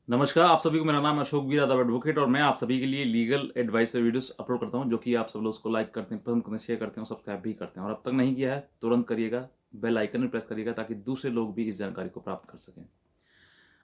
नमस्कार, आप सभी को मेरा नाम अशोक वीर यादव एडवोकेट और मैं आप सभी के लिए लीगल एडवाइस और वीडियोस अपलोड करता हूं जो कि आप सब लोग उसको लाइक करते हैं, पसंद करते हैं, शेयर करते हैं और सब्सक्राइब भी करते हैं और अब तक नहीं किया है तुरंत करिएगा, बेल आइकन भी प्रेस करिएगा ताकि दूसरे लोग भी इस जानकारी को प्राप्त कर सकें।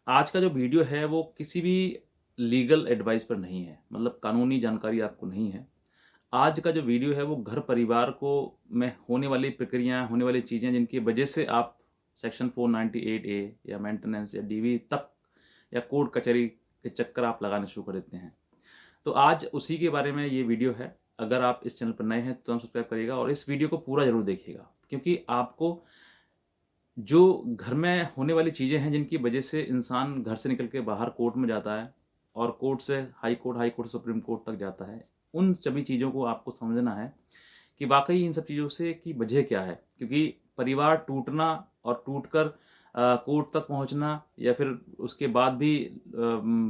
आज का जो वीडियो है वो किसी भी लीगल एडवाइस पर नहीं है, मतलब कानूनी जानकारी आपको नहीं है। आज का जो वीडियो है वो घर परिवार को में होने वाली प्रक्रियाएं, होने वाली चीज़ें जिनकी वजह से आप सेक्शन 498A या मेंटेनेंस या डीवी तक या कोर्ट कचहरी के चक्कर आप लगाने शुरू कर देते हैं। तो आज उसी के बारे में ये वीडियो है। अगर आप इस चैनल पर नए हैं तो सब्सक्राइब करिएगा और इस वीडियो को पूरा ज़रूर देखिएगा, क्योंकि आपको जो घर में होने वाली चीज़ें हैं जिनकी वजह से इंसान घर से निकल के बाहर कोर्ट में जाता है और कोर्ट से हाई कोर्ट से सुप्रीम कोर्ट तक जाता है, उन सभी चीज़ों को आपको समझना है कि वाक़ई इन सब चीज़ों से की वजह क्या है? क्योंकि परिवार टूटना और टूटकर कोर्ट तक पहुँचना या फिर उसके बाद भी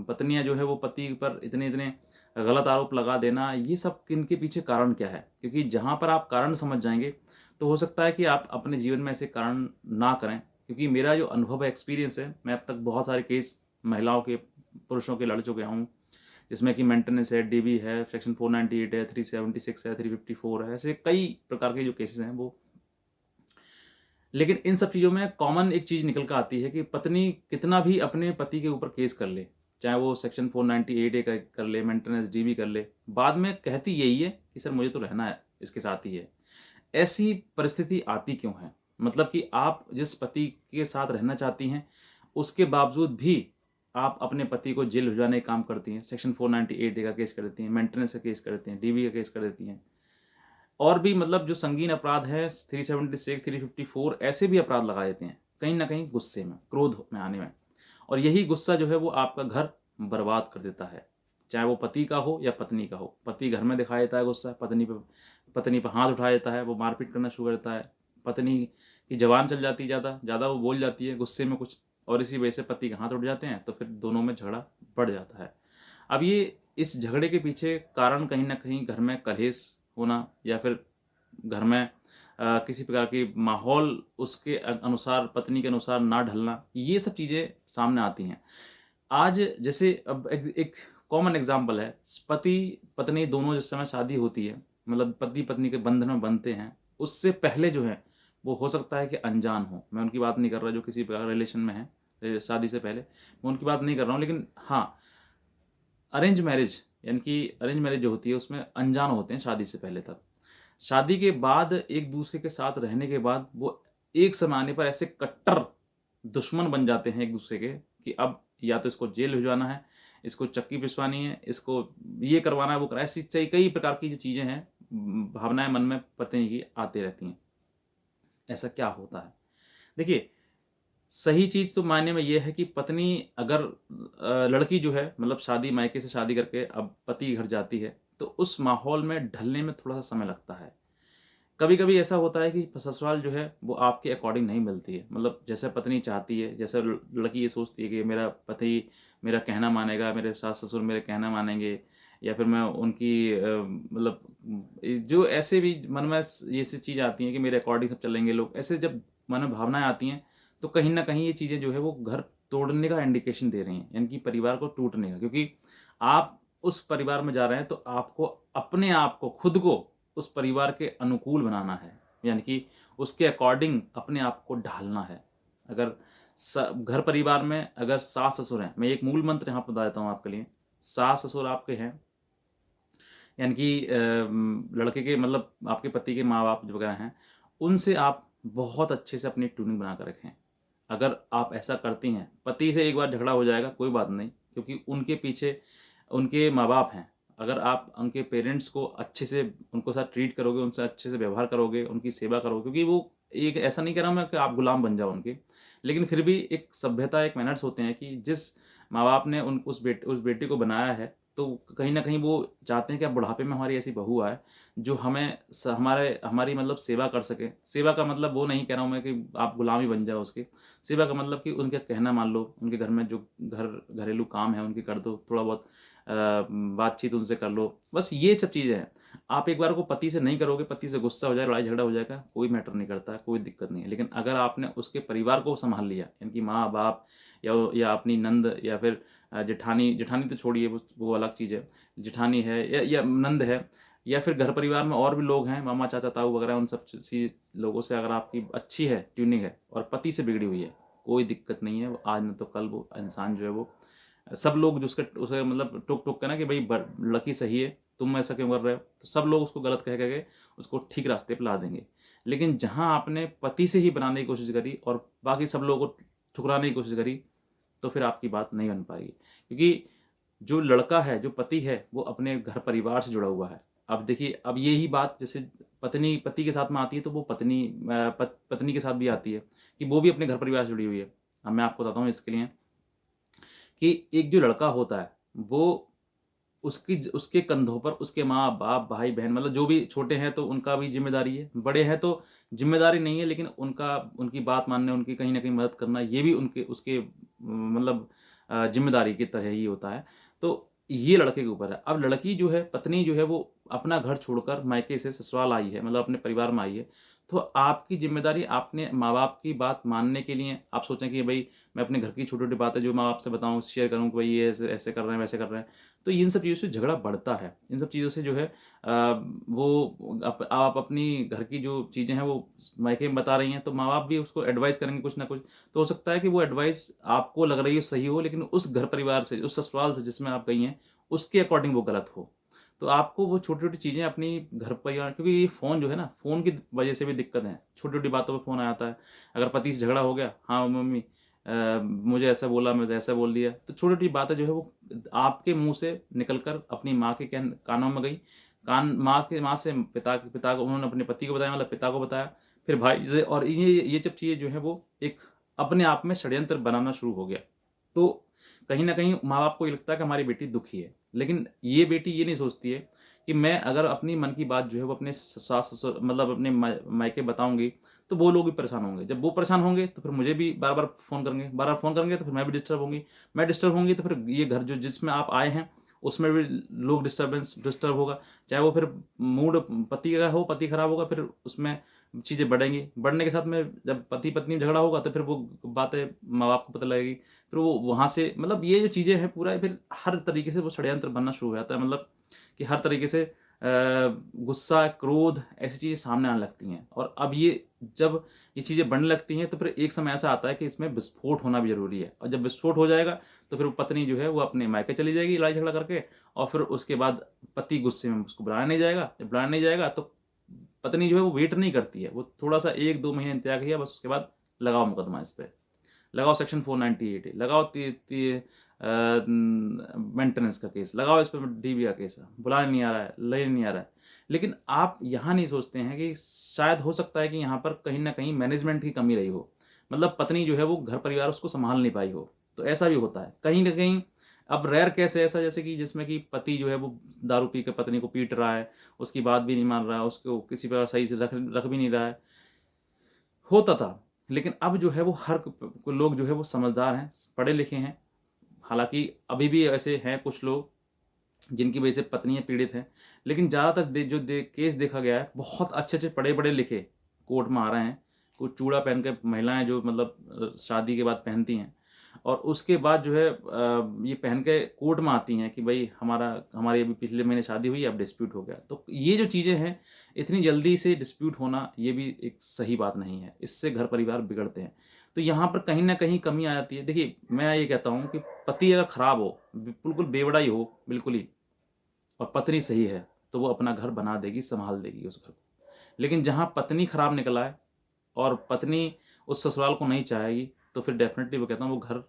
पत्नियाँ जो है वो पति पर इतने-इतने गलत आरोप लगा देना, ये सब इनके पीछे कारण क्या है? क्योंकि जहाँ पर आप कारण समझ जाएँगे, तो हो सकता है कि आप अपने जीवन में ऐसे कारण ना करें। क्योंकि मेरा जो अनुभव है, एक्सपीरियंस है, मैं अब तक बहुत सारे केस महिलाओं के, पुरुषों के लड़ चुका हूँ। जिसमें कि मेंटेनेंस है, डीबी है, सेक्शन 498 है, 376 है, 354 है, ऐसे कई प्रकार के जो केसेस हैं वो। लेकिन इन सब चीज़ों में कॉमन एक चीज़ निकल कर आती है कि पत्नी कितना भी अपने पति के ऊपर केस कर ले, चाहे वो सेक्शन 498A का कर ले, मेंटेनेंस डीबी कर ले, बाद में कहती यही है कि सर मुझे तो रहना है, इसके साथ ही है। ऐसी परिस्थिति आती क्यों है? मतलब कि आप जिस पति के साथ रहना चाहती हैं, उसके बावजूद भी आप अपने पति को जेल भिजवाने का काम करती हैं, सेक्शन 498A का केस कर देती हैं, मेंटेनेंस का केस कर देती हैं, डीवी का केस कर देती हैं। और भी मतलब जो संगीन अपराध है 376, 354 ऐसे भी अपराध लगा देते हैं, कहीं न कहीं गुस्से में, क्रोध में आने में। और यही गुस्सा जो है वो आपका घर बर्बाद कर देता है। चाहे वो पति का हो या पत्नी का हो। पति घर में दिखा देता है गुस्सा, पत्नी पे हाथ उठा देता है, वो मारपीट करना शुरू कर देता है। पत्नी की ज़बान चल जाती है ज़्यादा, ज़्यादा वो बोल जाती है गुस्से में कुछ और इसी वजह से पति के हाथ उठ जाते हैं, तो फिर दोनों में झगड़ा बढ़ जाता है। अब ये इस झगड़े के पीछे कारण कहीं न कहीं घर में कलेश होना या फिर घर में किसी प्रकार की माहौल उसके अनुसार, पत्नी के अनुसार ना ढलना, ये सब चीज़ें सामने आती हैं। आज जैसे अब एक एक कॉमन एग्ज़ाम्पल है, पति-पत्नी दोनों जिस समय शादी होती है, मतलब पति-पत्नी के बंधन में बंधते हैं, उससे पहले जो है, वो हो सकता है कि अनजान हों। मैं उनकी बात नहीं कर रहा जो किसी प्रकार रिलेशन में हैं शादी से पहले, मैं उनकी बात नहीं कर रहा हूँ। लेकिन हाँ, अरेंज मैरिज यानी कि अरेंज मैरिज जो होती है उसमें अनजान होते हैं शादी से पहले तक। शादी के बाद एक-दूसरे के साथ रहने के बाद वो एक समय आने पर ऐसे कट्टर दुश्मन बन जाते हैं एक-दूसरे के कि अब या तो इसको जेल भिजवाना है, इसको चक्की पिसवानी है, इसको ये करवाना है, वो ऐसी कई प्रकार की जो चीज़ें हैं, भावनाएँ मन में पत्नी की आती रहती हैं। ऐसा क्या होता है? देखिए, सही चीज़ तो मायने में ये है कि पत्नी अगर लड़की जो है मतलब शादी मायके से शादी करके अब पति के घर जाती है, तो उस माहौल में ढलने में थोड़ा-सा समय लगता है। कभी-कभी ऐसा होता है कि ससुराल जो है वो आपके अकॉर्डिंग नहीं मिलती है। मतलब जैसा पत्नी चाहती है, जैसा ल लड़की ये सोचती है कि मेरा पति मेरा कहना मानेगा, मेरे सास-ससुर मेरे कहना मानेंगे या फिर मैं उनकी मतलब जो ऐसे भी मन में ये सी चीज़ आती है कि मेरे अकॉर्डिंग सब चलेंगे लोग। ऐसे जब मन में भावनाएँ आती हैं, तो कहीं न कहीं ये चीज़ें जो है वो घर तोड़ने का इंडिकेशन दे रही हैं, यानी कि परिवार को टूटने का। क्योंकि आप उस परिवार में जा रहे हैं तो आपको अपने आप को, खुद को उस परिवार के अनुकूल बनाना है, यानी कि उसके अकॉर्डिंग अपने आप को ढालना है। अगर घर परिवार में अगर सास-ससुर हैं, मैं एक मूल मंत्र यहाँ पे बता देता हूँ आपके लिए। सास-ससुर आपके हैं, यानी कि लड़के के मतलब आपके पति के माँ-बाप जो वगैरह हैं, उनसे आप बहुत अच्छे से अपनी ट्यूनिंग बना के रखें। अगर आप ऐसा करती हैं, पति से एक बार झगड़ा हो जाएगा, कोई बात नहीं, क्योंकि उनके पीछे उनके माँ-बाप हैं। अगर आप उनके पेरेंट्स को अच्छे से उनको साथ ट्रीट करोगे, उनसे अच्छे से व्यवहार करोगे, उनकी सेवा करोगे, क्योंकि वो एक ऐसा नहीं कह रहा मैं कि आप गुलाम बन जाओ उनके, लेकिन फिर भी एक सभ्यता, एक मैनर्स होते हैं कि जिस माँ-बाप ने उस बेटी को बनाया है, तो कहीं न कहीं वो चाहते हैं कि अब बुढ़ापे में हमारी ऐसी बहू आए, जो हमें हमारी मतलब सेवा कर सके। सेवा का मतलब वो नहीं कह रहा हूँ मैं कि आप गुलाम ही बन जाओ उसके। सेवा का मतलब कि उनका कहना मान लो, उनके घर में जो घरेलू काम है उनके कर दो, थोड़ा बहुत बातचीत उनसे कर लो, बस ये सब चीज़ें हैं। आप एक बार को पति से नहीं करोगे, पति से गुस्सा हो जाए, लड़ाई झगड़ा हो जाएगा, कोई मैटर नहीं करता है, कोई दिक्कत नहीं है। लेकिन अगर आपने उसके परिवार को सँभाल लिया, यानी कि माँ-बाप या अपनी नंद या फिर जेठानी, जेठानी तो छोड़िए, वो अलग चीज़ है। जेठानी है या नंद है, या फिर घर परिवार में और भी लोग हैं, मामा, चाचा, ताऊ वगैरह, उन सब सी लोगों से अगर आपकी अच्छी है, ट्यूनिंग है, और पति से बिगड़ी हुई है, कोई दिक्कत नहीं है। वो आज न तो कल वो इंसान जो है वो सब लोग जो उसके उसे मतलब टोक-टोक के ना कि भई लड़की सही है, तुम ऐसा क्यों कर रहे हो? तो सब लोग उसको गलत कह के उसको ठीक रास्ते पे ला देंगे। लेकिन जहाँ आपने पति से ही बनाने की कोशिश करी और बाकी सब लोगों को ठुकराने की कोशिश करी, तो फिर आपकी बात नहीं बन पाएगी। क्योंकि जो लड़का है, जो पति है, वो अपने घर परिवार से जुड़ा हुआ है। अब देखिए, अब यही बात जैसे पत्नी पति के साथ में आती है, तो वो पत्नी के साथ भी आती है कि वो भी अपने घर परिवार से जुड़ी हुई है। अब मैं आपको बताता हूँ इसके लिए कि एक जो लड़का होता है, वो उसके कंधों पर उसके माँ-बाप, भाई-बहन, मतलब जो भी छोटे हैं तो उनका भी ज़िम्मेदारी है, बड़े हैं तो ज़िम्मेदारी नहीं है, लेकिन उनकी बात मानना, उनकी कहीं न कहीं मदद करना, ये भी उसके मतलब ज़िम्मेदारी की तरह ही होता है। तो ये लड़के के ऊपर है। अब लड़की जो है, पत्नी जो है, वो अपना घर छोड़कर मायके से ससुराल आई है, मतलब अपने परिवार में आई है। तो आपकी ज़िम्मेदारी, आपने माँ-बाप की बात मानने के लिए आप सोचें कि भई मैं अपने घर की छोटी-छोटी बातें जो माँ-बाप से बताऊँ, शेयर करूँ कि भई ये ऐसे ऐसे कर रहे हैं, वैसे कर रहे हैं। तो इन सब चीज़ों से झगड़ा बढ़ता है। इन सब चीज़ों से जो है वो आप अपनी घर की जो चीज़ें हैं वो मायके में बता रही हैं, तो माँ-बाप भी उसको एडवाइस करेंगे कुछ ना कुछ। तो हो सकता है कि वो एडवाइस आपको लग रही हो सही हो, लेकिन उस घर परिवार से, उस ससुराल से जिसमें आप गई हैं, उसके अकॉर्डिंग वो गलत हो। तो आपको वो छोटी-छोटी चीज़ें अपनी घर परिवार, क्योंकि ये फ़ोन जो है ना, फ़ोन की वजह से भी दिक्कत है। छोटी-छोटी बातों पे फ़ोन आ जाता है। अगर पति से झगड़ा हो गया, "हाँ, मम्मी मुझे ऐसा बोला, मुझे ऐसा बोल दिया।" तो छोटी-छोटी बातें जो है वो आपके मुँह से निकल कर अपनी माँ के कानों में गई। माँ से पिता को, उन्होंने अपने पति को बताया, मतलब पिता को बताया, फिर भाई से, और ये जब चीज़ें जो है वो एक अपने आप में षड्यंत्र बनाना शुरू हो गया। तो कहीं न कहीं माँ-बाप को ये लगता है कि हमारी बेटी दुखी है। लेकिन ये बेटी ये नहीं सोचती है कि मैं अगर अपनी मन की बात जो है वो अपने सास-ससुर, मतलब अपने मायके बताऊँगी, तो वो लोग भी परेशान होंगे। जब वो परेशान होंगे तो फिर मुझे भी बार-बार फ़ोन करेंगे। बार-बार फ़ोन करेंगे तो फिर मैं भी डिस्टर्ब होंगी। मैं डिस्टर्ब होंगी तो फिर ये घर जो जिसमें आप आए हैं, उसमें भी लोग डिस्टर्ब होगा। चाहे वो फिर मूड पति का हो, पति खराब होगा, फिर उसमें चीज़ें बढ़ेंगी। बढ़ने के साथ में जब पति-पत्नी में झगड़ा होगा तो फिर वो बातें माँ-बाप को पता लगेगी। फिर वो वहाँ से, मतलब ये जो चीज़ें हैं पूरा, फिर हर तरीके से वो षड्यंत्र बनना शुरू हो जाता है, मतलब कि हर तरीके से गुस्सा, क्रोध, ऐसी चीज़ें सामने आने लगती हैं। और अब जब ये चीज़ें बढ़ने लगती हैं तो फिर एक समय ऐसा आता है कि इसमें विस्फोट होना भी ज़रूरी है, और जब विस्फोट हो जाएगा तो फिर वो पत्नी जो है वो अपने मायके चली जाएगी लड़ाई झगड़ा करके, और फिर उसके बाद पति गुस्से में उसको बुलाने नहीं जाएगा। जब बुलाने नहीं जाएगा तो पत्नी जो है वो वेट नहीं करती है, वो थोड़ा-सा 1-2 महीने इंतज़ार किया, बस उसके बाद लगाओ मुकदमा इस पे। लगाओ सेक्शन 498 लगाओ मेंटेनेंस का केस लगाओ, इस पे डीबी का केस है, बुलाने नहीं आ रहा है, लेने नहीं आ रहा है। लेकिन आप यहाँ नहीं सोचते हैं कि शायद हो सकता है कि यहाँ पर कहीं न कहीं मैनेजमेंट की कमी रही हो। मतलब पत्नी जो है वो घर परिवार उसको सँभाल नहीं पाई हो, तो ऐसा भी होता है। कहीं न कहीं अब रेयर केस है ऐसा, जैसे कि जिसमें कि पति जो है वो दारू पी के पत्नी को पीट रहा है, उसकी बात भी नहीं मान रहा है, उसको किसी प्रकार सही से रख भी नहीं रहा है। होता था, लेकिन अब जो है वो हर लोग जो है वो समझदार हैं, पढ़े-लिखे हैं। हालाँकि अभी भी ऐसे हैं कुछ लोग जिनकी वजह से पत्नियाँ पीड़ित हैं, लेकिन ज़्यादातर केस देखा गया है, बहुत अच्छे-अच्छे पढ़े-पढ़े लिखे कोर्ट में आ रहे हैं। कुछ चूड़ा पहन के महिलाएँ जो मतलब शादी के बाद पहनती हैं, और उसके बाद जो है ये पहन के कोर्ट में आती हैं कि भई हमारी अभी पिछले महीने शादी हुई, अब डिस्प्यूट हो गया। तो ये जो चीज़ें हैं, इतनी जल्दी से डिस्प्यूट होना, ये भी एक सही बात नहीं है। इससे घर परिवार बिगड़ते हैं। तो यहाँ पर कहीं न कहीं कमी आ जाती है। देखिए, मैं ये कहता हूँ कि पति अगर खराब हो, बिल्कुल बेवड़ा ही हो, बिल्कुल ही, और पत्नी सही है, तो वो अपना घर बना देगी, सँभाल देगी उस घर को। लेकिन जहाँ पत्नी खराब निकल आए और पत्नी उस ससुराल को नहीं चाहेगी, तो फिर डेफ़िनेटली वो कहता हूँ वो घर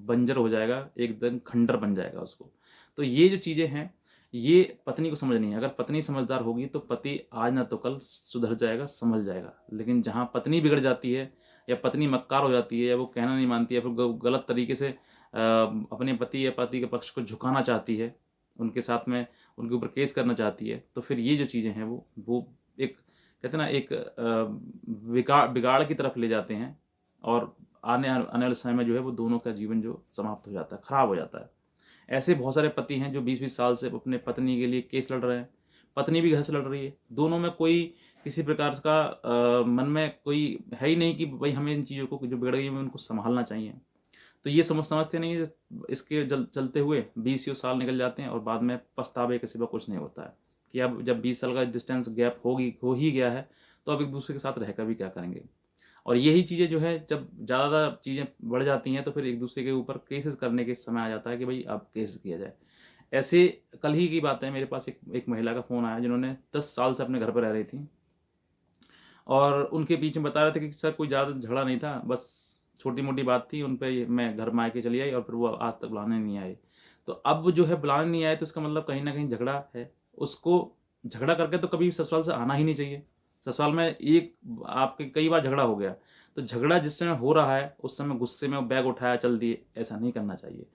बंजर हो जाएगा, एकदम खंडर बन जाएगा उसको। तो ये जो चीज़ें हैं, ये पत्नी को समझनी है। अगर पत्नी समझदार होगी तो पति आज ना तो कल सुधर जाएगा, सँभल जाएगा। लेकिन जहाँ पत्नी बिगड़ जाती है, या पत्नी मक्कार हो जाती है, या वो कहना नहीं मानती है, या फिर गलत तरीके से अपने पति या पति के पक्ष को झुकाना चाहती है, उनके साथ में उनके ऊपर केस करना चाहती है, तो फिर ये जो चीज़ें हैं वो एक कहते हैं ना एक बिगाड़ की तरफ ले जाते हैं और आने वाले समय में जो है वो दोनों का जीवन जो समाप्त हो जाता है, खराब हो जाता है। ऐसे बहुत सारे पति हैं जो 20-20 साल से अपने पत्नी के लिए केस लड़ रहे हैं, पत्नी भी घर से लड़ रही है, दोनों में कोई किसी प्रकार का मन में कोई है ही नहीं कि भाई हमें इन चीज़ों को जो बिगड़ गई है उनको संभालना चाहिए। तो ये समझते नहीं है, इसके चलते हुए 20 साल निकल जाते हैं और बाद में पछतावे के सिवा कुछ नहीं होता है कि अब जब 20 साल का डिस्टेंस गैप हो ही गया है, तो अब एक दूसरे के साथ रहकर भी क्या करेंगे। और यही चीज़ें जो है जब ज़्यादा चीज़ें बढ़ जाती हैं तो फिर एक दूसरे के ऊपर केसेस करने के समय आ जाता है कि भाई अब केस किया जाए। ऐसे कल ही की बात है, मेरे पास एक महिला का फ़ोन आया जिन्होंने 10 साल से अपने घर पर रह रही थी और उनके बीच में बता रहे थे कि सर कोई ज़्यादा झगड़ा नहीं था, बस छोटी-मोटी बात थी, उन पे मैं घर मायके चली आई और फिर वो आज तक बुलाने नहीं आए। तो अब जो है बुलाने नहीं आए तो इसका मतलब कहीं न कहीं झगड़ा है। उसको झगड़ा करके तो कभी ससुराल से आना ही नहीं चाहिए। ससुराल में एक आपके कई बार झगड़ा हो गया, तो झगड़ा जिस समय हो रहा है, उस समय गुस्से में बैग उठाया चल दिए, ऐसा नहीं करना चाहिए।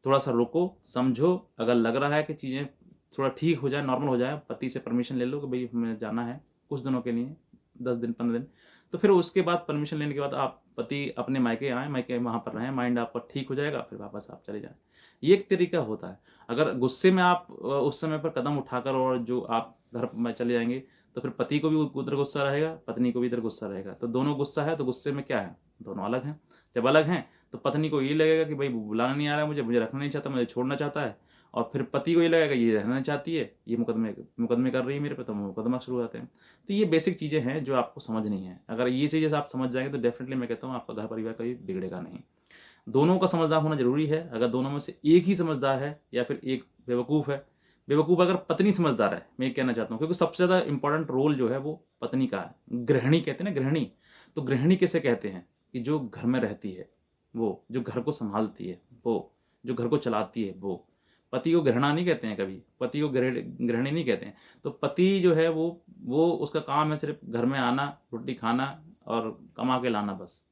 थोड़ा-सा रुको, समझो, अगर लग रहा है कि चीज़ें थोड़ा ठीक हो जाए, नॉर्मल हो जाए, पति से परमिशन ले लो कि भई हमें जाना है कुछ दिनों के लिए, 10 दिन, 15 दिन। तो फिर उसके बाद परमिशन लेने के बाद आप पति अपने मायके आएँ, मायके वहाँ पर रहें, माइंड आपका ठीक हो जाएगा, फिर वापस आप चले जाएँ। ये एक तरीका होता है। अगर गुस्से में आप उस समय पर कदम उठाकर और जो आप घर में चले जाएँगे, तो फिर पति को भी उधर गुस्सा रहेगा, पत्नी को भी इधर गुस्सा रहेगा। तो दोनों गुस्सा है, तो गुस्से में क्या है? दोनों अलग हैं। जब अलग हैं, तो पत्नी को ये लगेगा कि भई वो बुलाना नहीं आ रहा है मुझे रखना नहीं चाहता, मुझे छोड़ना चाहता है और फिर पति को ये लगेगा ये रहना चाहती है, ये मुकदमे कर रही है मेरे पे, तो मुकदमा शुरू हो जाते हैं। तो ये बेसिक चीज़ें हैं जो आपको समझनी है। अगर ये चीज़ें आप समझ जाएँगे तो डेफ़िनिटली मैं कहता हूँ आपका घर परिवार कभी बिगड़ेगा नहीं। दोनों का समझदार होना ज़रूरी है। अगर दोनों में से एक ही समझदार है या फिर एक बेवकूफ़ है, बेवकूफ़ अगर पत्नी समझदार है, मैं ये कहना चाहता हूँ क्योंकि सबसे ज़्यादा इम्पोर्टेंट रोल जो है वो पत्नी का है। गृहिणी कहते हैं ना गृहिणी, तो गृहिणी किसे कहते हैं? कि जो घर में रहती है, वो, जो घर को सँभालती है, वो, जो घर को चलाती है, वो। पति को गृहणा नहीं कहते हैं कभी, पति को गृहिणी नहीं कहते हैं। तो पति जो है वो उसका काम है सिर्फ़ घर में आना, रोटी खाना और कमा के लाना बस।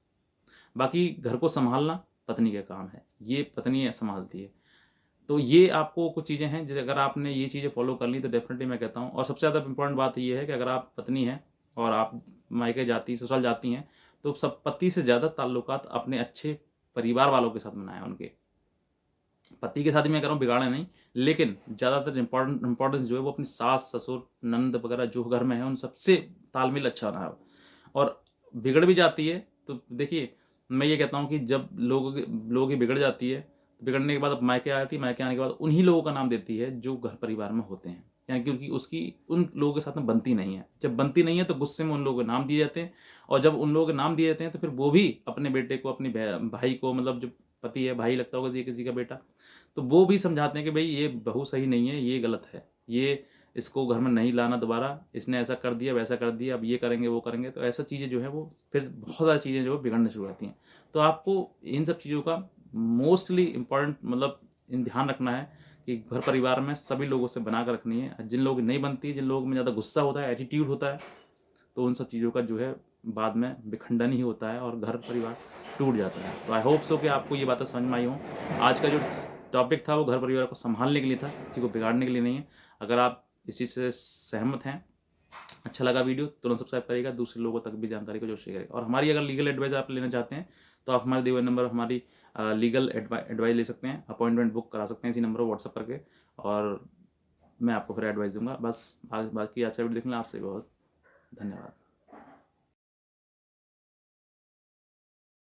बाकी घर को सँभालना पत्नी का काम है, ये पत्नी सँभालती है। तो ये आपको कुछ चीज़ें हैं, जैसे अगर आपने ये चीज़ें फ़ॉलो कर ली तो डेफ़िनिटली मैं कहता हूँ और सबसे ज़्यादा इम्पोर्टेंट बात ये है कि अगर आप पत्नी हैं और आप मायके जाती ससुराल जाती हैं, तो सब पति से ज़्यादा ताल्लुकात अपने अच्छे परिवार वालों के साथ बनाएँ उनके। पति के साथ ही मैं कह रहा हूँ बिगाड़े नहीं, लेकिन ज़्यादातर इम्पोर्टेंस जो है वो अपनी सास, ससुर, ननद वगैरह जो घर में है उन सबसे तालमेल अच्छा बनाओ। और बिगड़ भी जाती है तो देखिए, मैं ये कहता हूँ कि जब लोगों की बिगड़ जाती है, तो बिगड़ने के बाद अब मायके आती है, मायके आने के बाद उन्हीं लोगों का नाम देती है जो घर परिवार में होते हैं। यानी क्योंकि उसकी उन लोगों के साथ में बनती नहीं है। जब बनती नहीं है तो गुस्से में उन लोगों के नाम दिए जाते हैं और जब उन लोगों के नाम दिए जाते हैं तो फिर वो भी अपने बेटे को, अपनी भाई को, मतलब जो पति है, भाई लगता होगा ये किसी का बेटा, तो वो भी समझाते हैं कि भई ये बहू सही नहीं है, ये गलत है। ये इसको घर में नहीं लाना दोबारा, इसने ऐसा कर दिया, वैसा कर दिया, अब ये करेंगे, वो करेंगे। तो ऐसा चीज़ें जो है वो फिर बहुत सारी चीज़ें जो है बिगड़ने शुरू हो जाती हैं। तो आपको इन सब चीज़ों का मोस्टली इम्पोर्टेंट मतलब इन ध्यान रखना है कि घर परिवार में सभी लोगों से बना के रखनी है। जिन लोगों की नहीं बनती, जिन लोगों में ज़्यादा गुस्सा होता है, एटीट्यूड होता है, तो उन सब चीज़ों का जो है बाद में विखंडन ही होता है और घर परिवार टूट जाता है। तो आई होप सो कि आपको ये बातें समझ में आई हों। आज का जो टॉपिक था वो घर परिवार को सँभालने के लिए था, किसी को बिगाड़ने के लिए नहीं है। अगर आप इस चीज़ से सहमत हैं, अच्छा लगा वीडियो, तुरंत सब्सक्राइब करिएगा, दूसरे लोगों तक भी जानकारी को जो शेयर करेगा। और हमारी अगर लीगल एडवाइस आप लेना चाहते हैं, तो आप हमारे दिए हुए नंबर हमारी लीगल एडवाइस ले सकते हैं, अपॉइंटमेंट बुक करा सकते हैं इसी नंबर पर व्हाट्सएप करके और मैं आपको फिर एडवाइस दूँगा। बस बाकी आज का वीडियो देखने के लिए आपसे बहुत धन्यवाद।